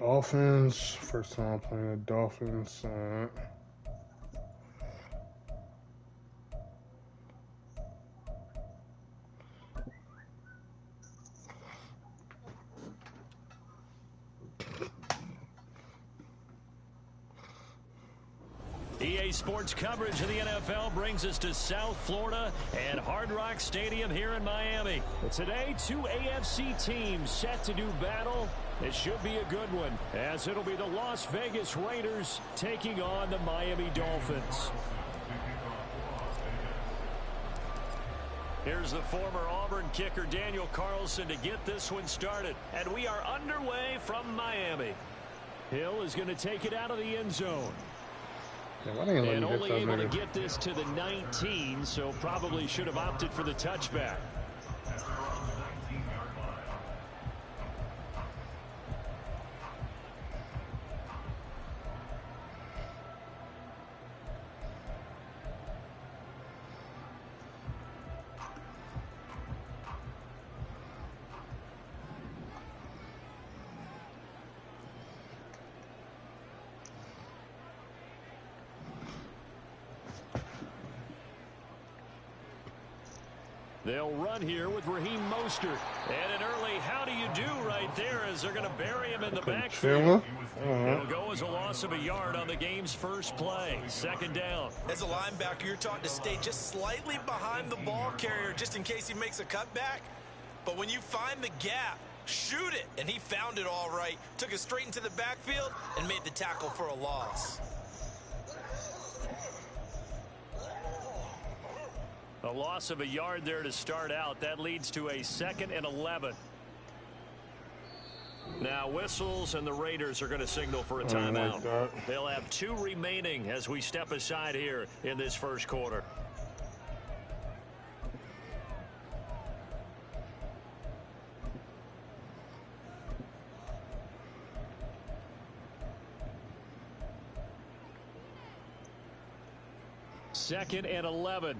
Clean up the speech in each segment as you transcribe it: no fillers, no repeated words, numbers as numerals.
Dolphins. First time playing the Dolphins. EA Sports coverage of the NFL brings us to South Florida and Hard Rock Stadium here in Miami. Today, two AFC teams set to do battle. It should be a good one, as it'll be the Las Vegas Raiders taking on the Miami Dolphins. Here's the former Auburn kicker Daniel Carlson to get this one started. And we are underway from Miami. Hill is going to take it out of the end zone. And only able to get this to the 19, so probably should have opted for the touchback. They'll run here with Raheem Mostert. And an early how do you do right there as they're going to bury him in the backfield. It'll go as a loss of a yard on the game's first play. Second down. As a linebacker, you're taught to stay just slightly behind the ball carrier just in case he makes a cutback. But when you find the gap, shoot it. And he found it all right. Took it straight into the backfield and made the tackle for a loss. A loss of a yard there to start out. That leads to a 2nd and 11. Now whistles and the Raiders are going to signal for a timeout. They'll have 2 remaining as we step aside here in this first quarter. Second and 11.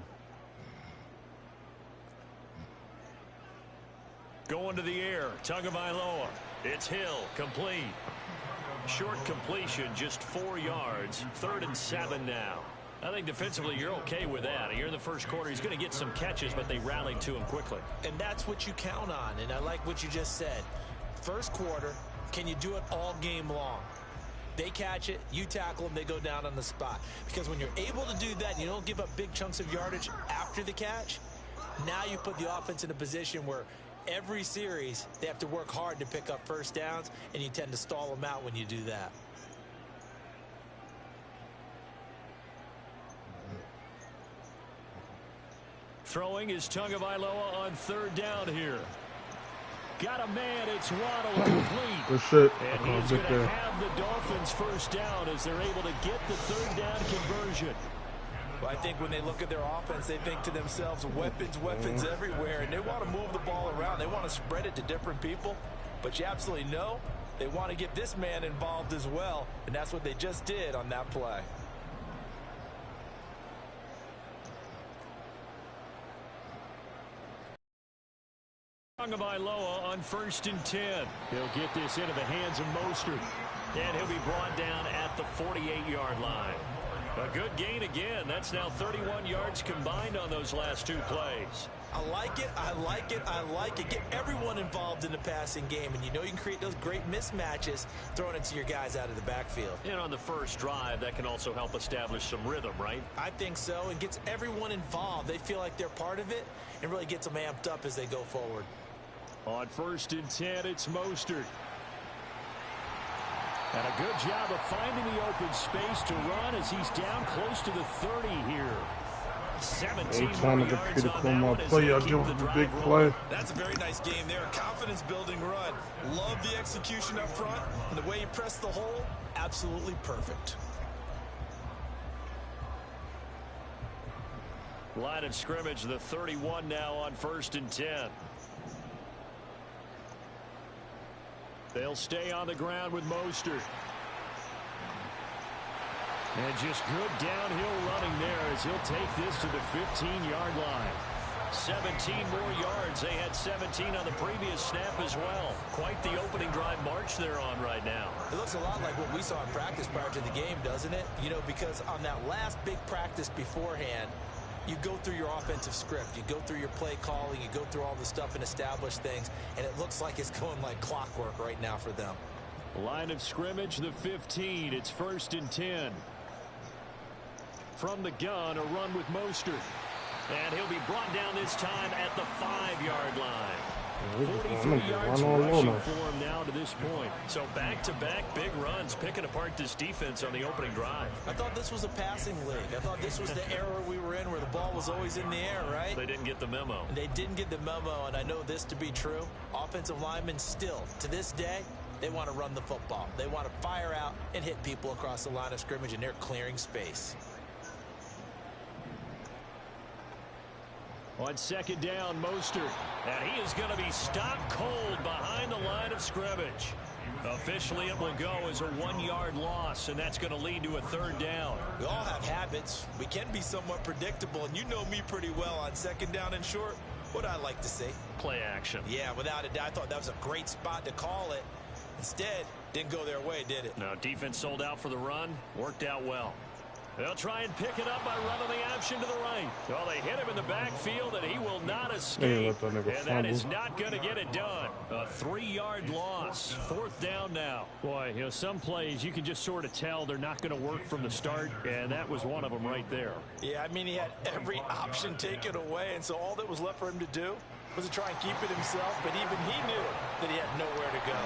Going to the air, Tagovailoa. It's Hill, complete. Short completion, just 4 yards. 3rd and 7 now. I think defensively you're okay with that. Here in the first quarter, he's going to get some catches, but they rallied to him quickly. And that's what you count on, and I like what you just said. First quarter, can you do it all game long? They catch it, you tackle them, they go down on the spot. Because when you're able to do that, you don't give up big chunks of yardage after the catch. Now you put the offense in a position where every series, they have to work hard to pick up first downs, and you tend to stall them out when you do that. Throwing is Tagovailoa on 3rd down here. Got a man, it's Waddle, complete. Good shit. And he's going to have the Dolphins first down as they're able to get the 3rd down conversion. Well, I think when they look at their offense, they think to themselves, weapons everywhere, and they want to move the ball around. They want to spread it to different people, but you absolutely know they want to get this man involved as well, and that's what they just did on that play. Tagovailoa on 1st and 10. He'll get this into the hands of Mostert, and he'll be brought down at the 48-yard line. A good gain again. That's now 31 yards combined on those last 2 plays. I like it. I like it. I like it. Get everyone involved in the passing game, and you know you can create those great mismatches throwing it to your guys out of the backfield. And on the first drive, that can also help establish some rhythm, right? I think so, and gets everyone involved. They feel like they're part of it and really gets them amped up as they go forward. On 1st and 10, it's Mostert. And a good job of finding the open space to run as he's down close to the 30 here. 17 more yards on that one as they keep the drive rolling. That's a very nice game there. Confidence-building run. Love the execution up front. And the way you press the hole, absolutely perfect. Line of scrimmage, the 31 now on 1st and 10. They'll stay on the ground with Mostert. And just good downhill running there as he'll take this to the 15-yard line. 17 more yards. They had 17 on the previous snap as well. Quite the opening drive march they're on right now. It looks a lot like what we saw in practice prior to the game, doesn't it? You know, because on that last big practice beforehand, you go through your offensive script. You go through your play calling. You go through all the stuff and establish things. And it looks like it's going like clockwork right now for them. Line of scrimmage, the 15. It's 1st and 10. From the gun, a run with Mostert. And he'll be brought down this time at the 5-yard line. 43 yards rushing for him now to this point. So back-to-back big runs, picking apart this defense on the opening drive. I thought this was a passing league. I thought this was the era we were in where the ball was always in the air, right? They didn't get the memo. They didn't get the memo, and I know this to be true. Offensive linemen still, to this day, they want to run the football. They want to fire out and hit people across the line of scrimmage, and they're clearing space. On 2nd down, Mostert. And he is going to be stopped cold behind the line of scrimmage. Officially, it will go as a 1-yard loss, and that's going to lead to a 3rd down. We all have habits. We can be somewhat predictable, and you know me pretty well on 2nd down and short. What I like to see? Play action. Yeah, without a doubt. I thought that was a great spot to call it. Instead, didn't go their way, did it? No, defense sold out for the run. Worked out well. They'll try and pick it up by running the option to the right. Well, they hit him in the backfield, and he will not escape. And that is not going to get it done. A 3-yard loss. 4th down now. Boy, you know, some plays you can just sort of tell they're not going to work from the start, and that was one of them right there. Yeah, I mean, he had every option taken away, and so all that was left for him to do was to try and keep it himself, but even he knew that he had nowhere to go.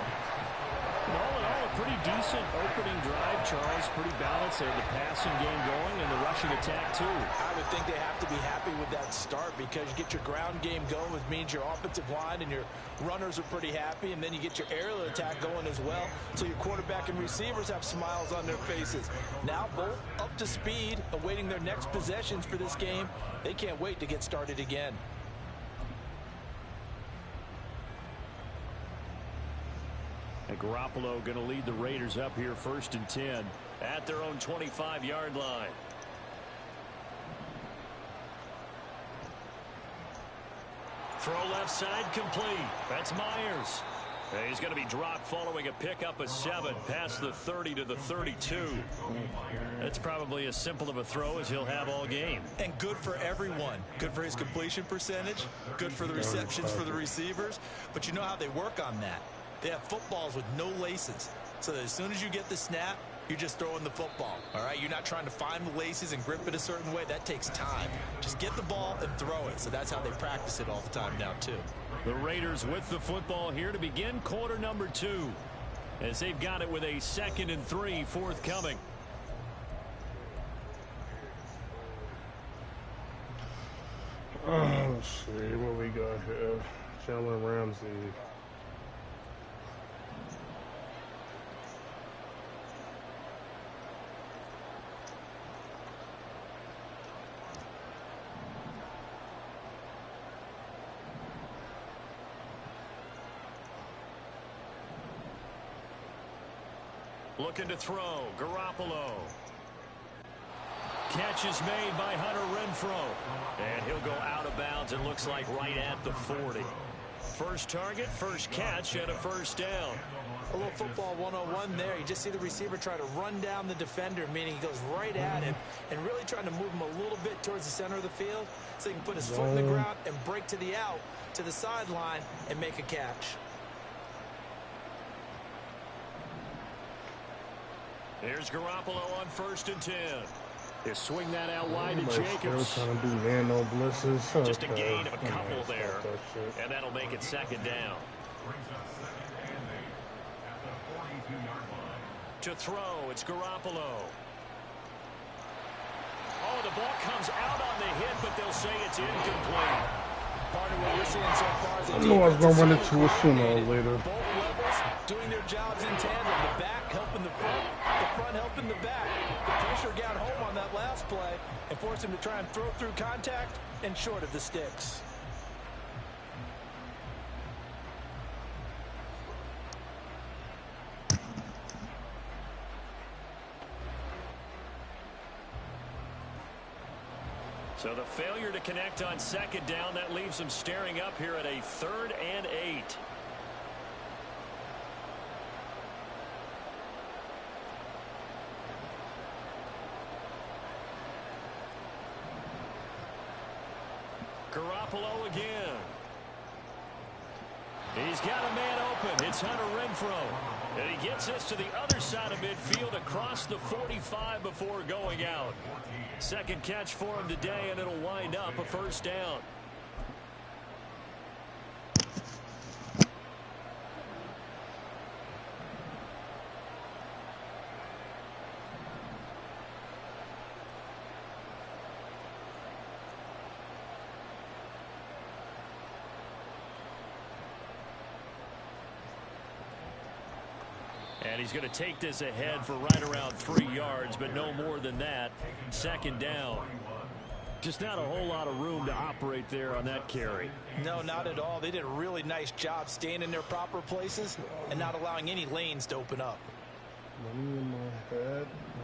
All in all, a pretty decent opening drive, Charles. Pretty balanced. They had the passing game going and the rushing attack, too. I would think they have to be happy with that start because you get your ground game going, which means your offensive line and your runners are pretty happy, and then you get your aerial attack going as well, so your quarterback and receivers have smiles on their faces. Now both up to speed, awaiting their next possessions for this game. They can't wait to get started again. And Garoppolo going to lead the Raiders up here 1st and 10 at their own 25-yard line. Throw left side complete. That's Myers. And he's going to be dropped following a pickup of 7 past the 30 to the 32. That's probably as simple of a throw as he'll have all game. And good for everyone. Good for his completion percentage. Good for the receptions for the receivers. But you know how they work on that. They have footballs with no laces. So that as soon as you get the snap, you're just throwing the football. All right? You're not trying to find the laces and grip it a certain way. That takes time. Just get the ball and throw it. So that's how they practice it all the time now, too. The Raiders with the football here to begin quarter number 2. As they've got it with a 2nd and 3 forthcoming. Let's see what we got here. Jalen Ramsey. Looking to throw. Garoppolo. Catch is made by Hunter Renfrow. And he'll go out of bounds, it looks like right at the 40. First target, first catch, and a 1st down. A little football 101 there. You just see the receiver try to run down the defender, meaning he goes right at him and really trying to move him a little bit towards the center of the field so he can put his foot in the ground and break to the out, to the sideline, and make a catch. Here's Garoppolo on 1st and 10. They swing that out wide to Jacobs. Trying to do man-no blitzes. Just a gain of a couple there, and that'll make it 2nd down. To throw, it's Garoppolo. Oh, the ball comes out on the hit, but they'll say it's incomplete. Part of what we're seeing so far is I knew I was going to run into it sooner or later. Both levels doing their jobs in tandem. The back helping the front helping the back. The pressure got home on that last play and forced him to try and throw through contact and short of the sticks. So the failure to connect on second down, that leaves them staring up here at a 3rd and 8. Garoppolo again. He's got a man open. It's Hunter Renfrow. And he gets us to the other side of midfield across the 45 before going out. Second catch for him today, and it'll wind up a 1st down. And he's going to take this ahead for right around 3 yards, but no more than that. 2nd down. Just not a whole lot of room to operate there on that carry. No, not at all. They did a really nice job staying in their proper places and not allowing any lanes to open up.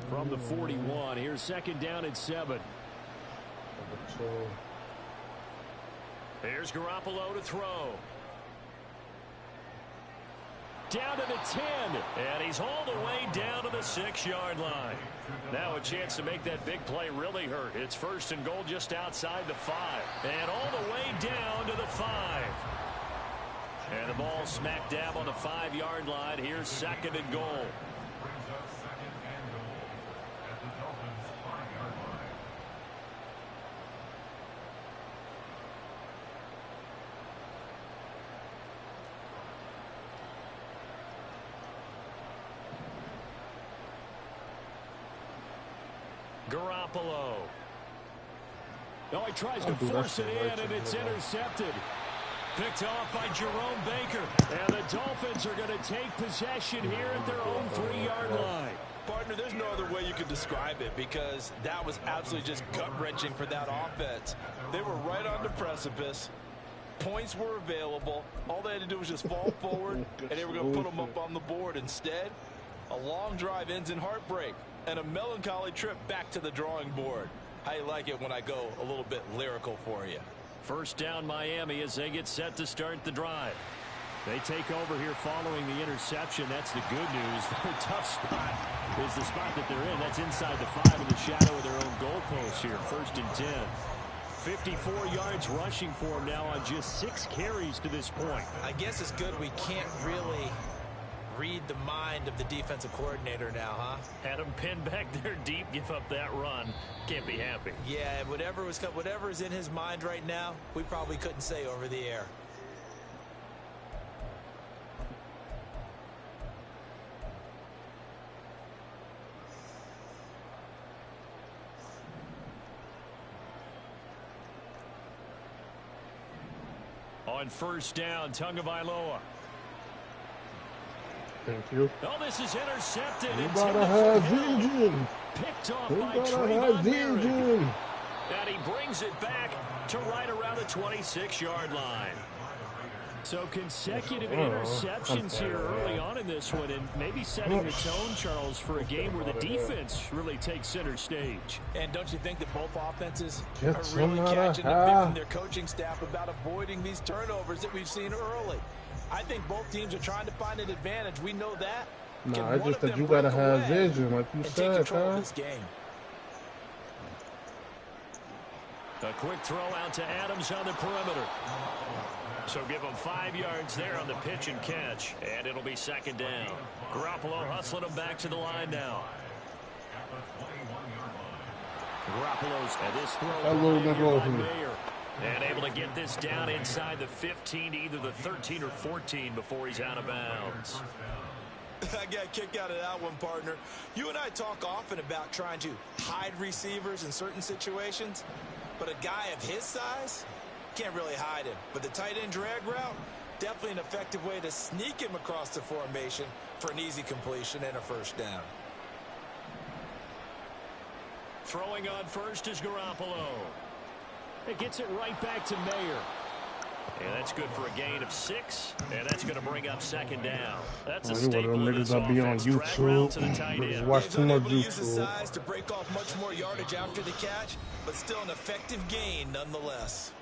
From the 41, here's 2nd down and 7. Here's Garoppolo to throw. Down to the 10, and he's hauled away down to the 6-yard line. Now a chance to make that big play really hurt. It's 1st and goal just outside the 5, and all the way down to the 5. And the ball smack dab on the 5-yard line. Here's 2nd and goal. Garoppolo. Oh, he tries to force it in, and it's intercepted. Picked off by Jerome Baker. And the Dolphins are going to take possession here at their own 3-yard line. Partner, there's no other way you could describe it, because that was absolutely just gut-wrenching for that offense. They were right on the precipice. Points were available. All they had to do was just fall forward, and they were going to put them up on the board. Instead, a long drive ends in heartbreak and a melancholy trip back to the drawing board. I like it when I go a little bit lyrical for you. 1st down Miami as they get set to start the drive. They take over here following the interception. That's the good news. Their tough spot is the spot that they're in. That's inside the 5 in the shadow of their own goalpost here. 1st and 10. 54 yards rushing for him now on just 6 carries to this point. I guess it's good we can't really read the mind of the defensive coordinator now, huh? Had him pinned back there deep, give up that run. Can't be happy. Yeah, whatever is in his mind right now, we probably couldn't say over the air. On 1st down, Tagovailoa. Thank you. Oh, this is intercepted. You gotta have vision. Picked off You by gotta have Trayvon vision. Merrick. And he brings it back to right around the 26-yard line. So consecutive interceptions here early on in this one, and maybe setting the tone, Charles, for a game where the defense really takes center stage. And don't you think that both offenses Get are really some catching the out bit from their coaching staff about avoiding these turnovers that we've seen early? I think both teams are trying to find an advantage. We know that. No, I just that you gotta have vision, like you said, huh? A quick throw out to Adams on the perimeter. So give him 5 yards there on the pitch and catch, and it'll be 2nd down. Garoppolo hustling him back to the line now. Garoppolo's at this throw by Mayer. And able to get this down inside the 15, either the 13 or 14 before he's out of bounds. I got a kick out of that one, partner. You and I talk often about trying to hide receivers in certain situations, but a guy of his size can't really hide him. But the tight end drag route, definitely an effective way to sneak him across the formation for an easy completion and a 1st down. Throwing on first is Garoppolo. It gets it right back to Mayer. And that's good for a gain of 6. And that's going to bring up second down. That's a You staple one of of this them niggas that be on offense. Drag route to the YouTube. tight Niggas end. watch too much Able to use his YouTube. size to break off much more yardage after the catch, but still an effective gain nonetheless.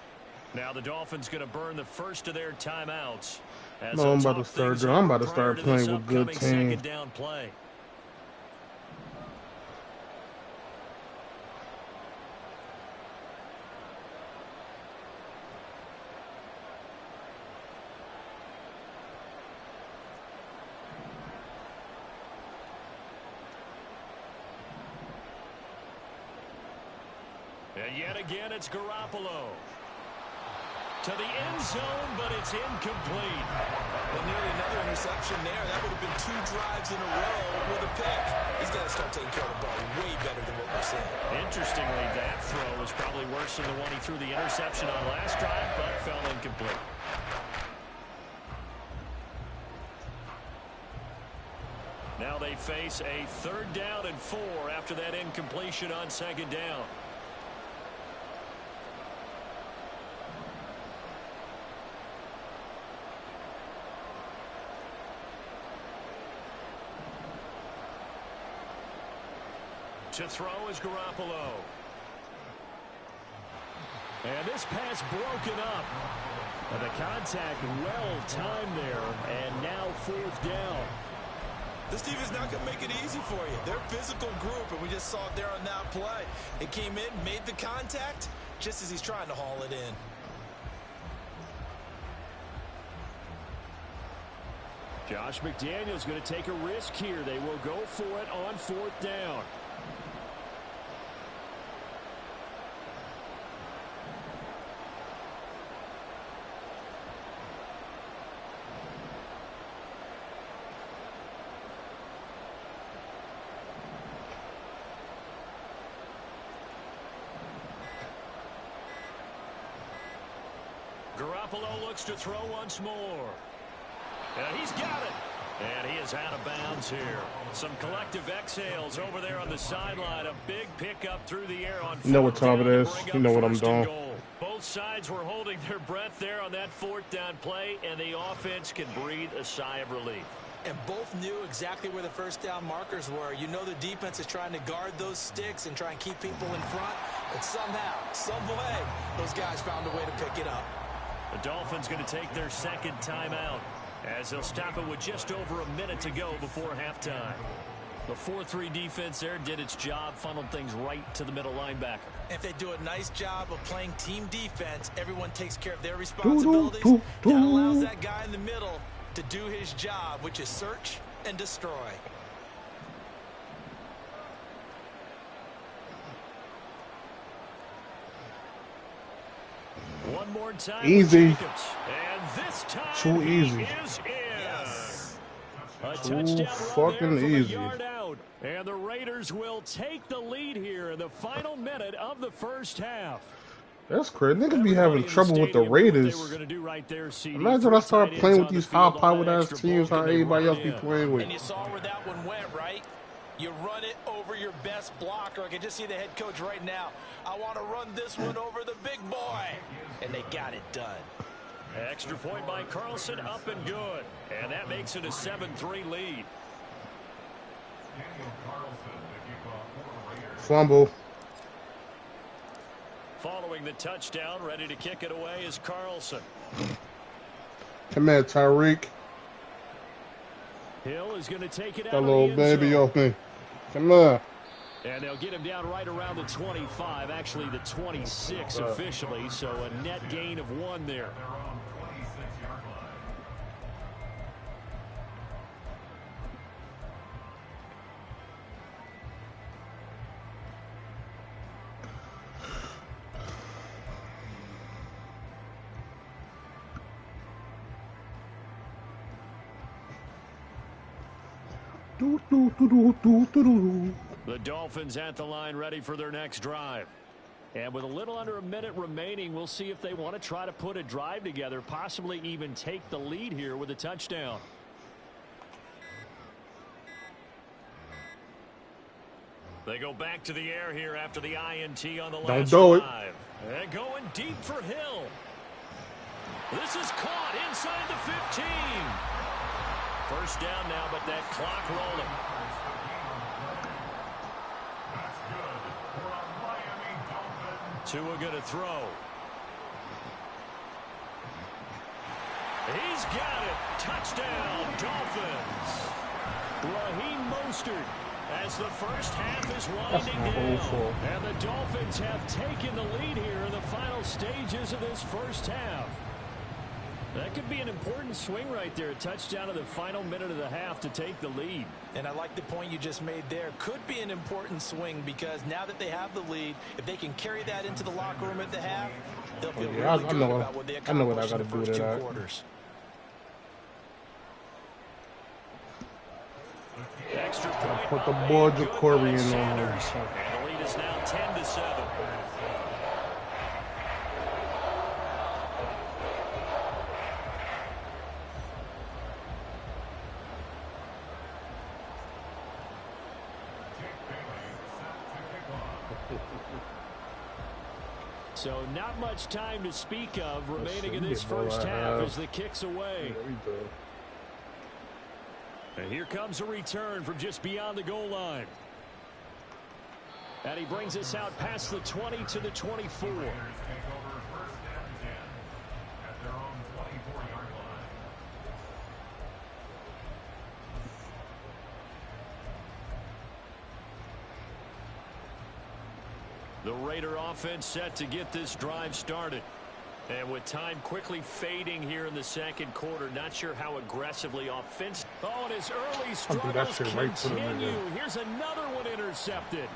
Now the Dolphins going to burn the first of their timeouts. No, I'm about to start doing. I'm about to start playing with good teams. Second down play. And yet again, it's Garoppolo. To the end zone, but it's incomplete. And nearly another interception there. That would have been 2 drives in a row with a pick. He's got to start taking care of the ball way better than what we're seeing. Interestingly, that throw was probably worse than the one he threw the interception on last drive, but fell incomplete. Now they face a 3rd down and 4 after that incompletion on second down. To throw is Garoppolo. And this pass broken up. And the contact well timed there. And now 4th down. This team is not going to make it easy for you. They're a physical group, and we just saw it there on that play. It came in, made the contact, just as he's trying to haul it in. Josh McDaniels going to take a risk here. They will go for it on 4th down. Garoppolo looks to throw once more. And he's got it. And he is out of bounds here. Some collective exhales over there on the sideline. A big pickup through the air on 4th. You know what time it is. You know what I'm doing. Both sides were holding their breath there on that 4th down play, and the offense can breathe a sigh of relief. And both knew exactly where the first down markers were. You know the defense is trying to guard those sticks and try and keep people in front. But somehow, some way, those guys found a way to pick it up. The Dolphins going to take their 2nd timeout as they'll stop it with just over a minute to go before halftime. The 4-3 defense there did its job, funneled things right to the middle linebacker. If they do a nice job of playing team defense, everyone takes care of their responsibilities. That allows that guy in the middle to do his job, which is search and destroy. One more time. Easy. And this time Too easy. Is in. Yes. A Too touchdown fucking run there from easy. a yard out. And the Raiders will take the lead here in the final minute of the first half. That's crazy. Niggas be having trouble with the Raiders. Imagine I start playing with these high-powered ass teams how everybody else be playing with. And you saw where that one went, right? You run it over your best blocker. I can just see the head coach right now. I want to run this one over the big boy. And they got it done. Extra point by Carlson, up and good. And that makes it a 7-3 lead. Fumble. Following the touchdown, ready to kick it away is Carlson. Come here, Tyreek. Hill is going to take it out That of little the end baby zone. off me. Come on. And they'll get him down right around the 25, actually the 26 officially, so a net gain of 1 there. The Dolphins at the line ready for their next drive. And with a little under a minute remaining, we'll see if they want to try to put a drive together, possibly even take the lead here with a touchdown. They go back to the air here after the INT on the last drive. And going deep for Hill. This is caught inside the 15. First down now, but that clock rolling. Tua going to throw. He's got it. Touchdown, Dolphins. Raheem Mostert as the first half is winding down. And the Dolphins have taken the lead here in the final stages of this first half. That could be an important swing right there. A touchdown in the final minute of the half to take the lead. And I like the point you just made there. Could be an important swing because now that they have the lead, if they can carry that into the locker room at the half, they'll feel really good about what they accomplished in the first two quarters. Extra point. Put the boy Jacory in on him. And the lead is now 10-7. So not much time to speak of remaining in this first half as the kick's away. And here comes a return from just beyond the goal line. And he brings us out past the 20 to the 24. The Raider offense set to get this drive started. And with time quickly fading here in the second quarter, not sure how aggressively offensive. Oh, and his early struggles continue. Here's another one intercepted.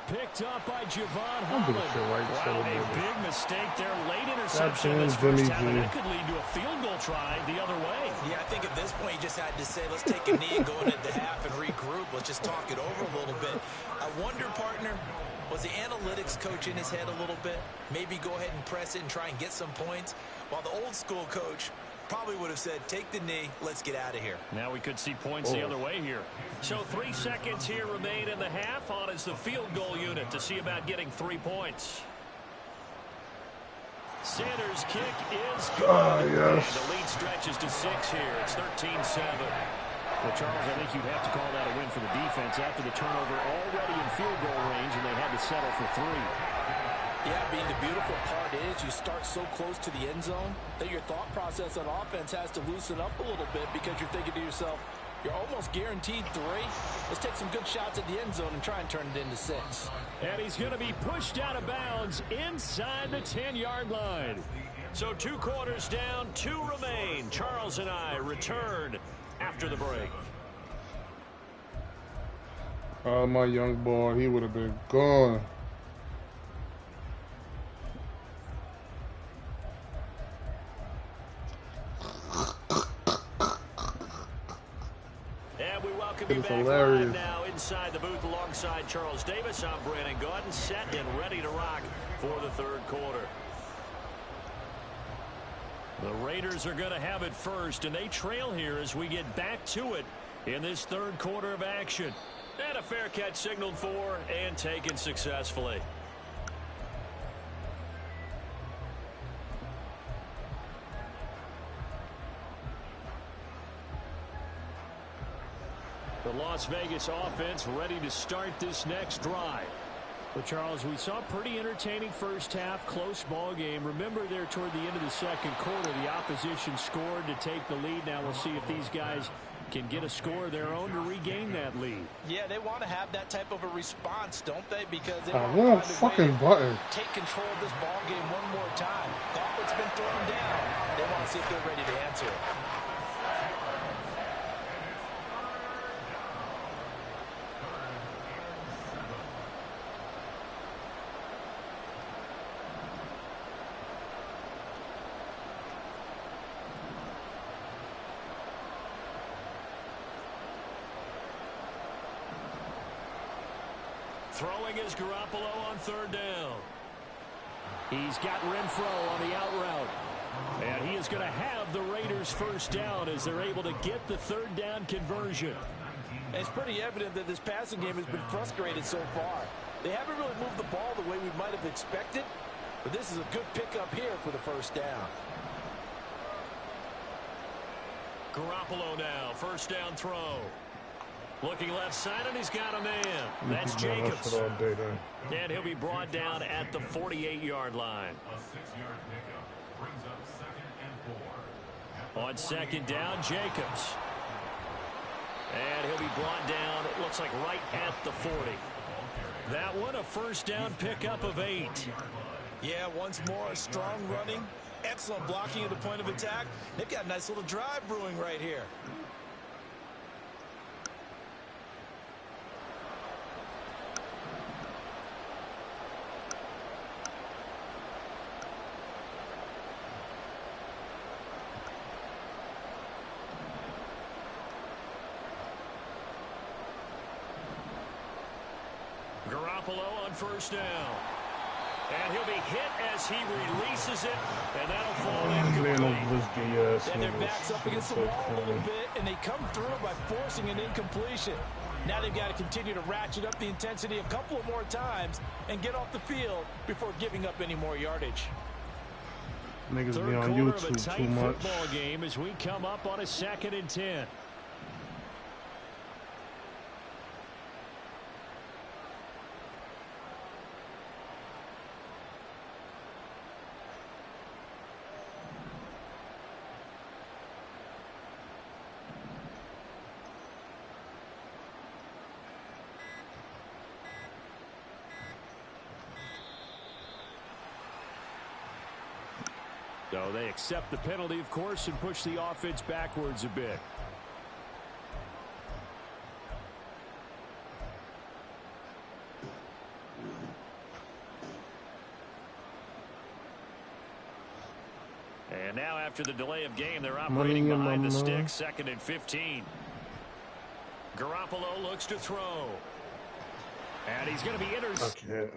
Picked up by Javon Holland. Wow, a big mistake there. Late interception in this first half, and that could lead to a field goal try the other way. Yeah, I think at this point you just had to say, let's take a knee and go into the half and regroup. Let's just talk it over a little bit. I wonder, partner, was the analytics coach in his head a little bit? Maybe go ahead and press it and try and get some points. While the old school coach probably would have said, take the knee, let's get out of here. Now we could see points the other way here. So 3 seconds here remain in the half. On is the field goal unit to see about getting 3 points. Sanders' kick is good. Yes. And the lead stretches to 6 here. It's 13-7. Well, Charles, I think you'd have to call that a win for the defense after the turnover already in field goal range, and they had to settle for 3. Yeah, being the beautiful part is you start so close to the end zone that your thought process on offense has to loosen up a little bit because you're thinking to yourself, you're almost guaranteed 3. Let's take some good shots at the end zone and try and turn it into 6. And he's going to be pushed out of bounds inside the 10-yard line. So 2 quarters down, 2 remain. Charles and I return after the break. Oh, my young boy, he would have been gone. And we welcome you back live now inside the booth alongside Charles Davis. I'm Brandon Gordon, set and ready to rock for the third quarter. The Raiders are going to have it first, and they trail here as we get back to it in this third quarter of action. And a fair catch signaled for and taken successfully. The Las Vegas offense ready to start this next drive. But Charles, we saw a pretty entertaining first half, close ball game. Remember there toward the end of the second quarter, the opposition scored to take the lead. Now we'll see if these guys can get a score of their own to regain that lead. Yeah, they want to have that type of a response, don't they? Because they want to fucking button. Take control of this ball game one more time. Gauntlet's been thrown down. They want to see if they're ready to answer it. Throwing is Garoppolo on third down. He's got Renfro on the out route. And he is going to have the Raiders first down as they're able to get the third down conversion. And it's pretty evident that this passing game has been frustrated so far. They haven't really moved the ball the way we might have expected, but this is a good pickup here for the first down. Garoppolo now, first down throw. Looking left side, and he's got a man. That's Jacobs. And he'll be brought down at the 48-yard line. On second down, Jacobs. And he'll be brought down, it looks like right at the 40. That one, a first down pickup of 8. Yeah, once more, strong running, excellent blocking at the point of attack. They've got a nice little drive brewing right here. Garoppolo on first down. And he'll be hit as he releases it, and that'll fall incomplete. And their back's up against the wall a little bit, and they come through by forcing an incompletion. Now they've got to continue to ratchet up the intensity a couple of more times and get off the field before giving up any more yardage. Niggas Third be on quarter of a YouTube tight too much. football game as we come up on a 2nd and 10. So they accept the penalty, of course, and push the offense backwards a bit. And now after the delay of game, they're operating behind the stick, 2nd and 15. Garoppolo looks to throw. And he's going to be intercepted.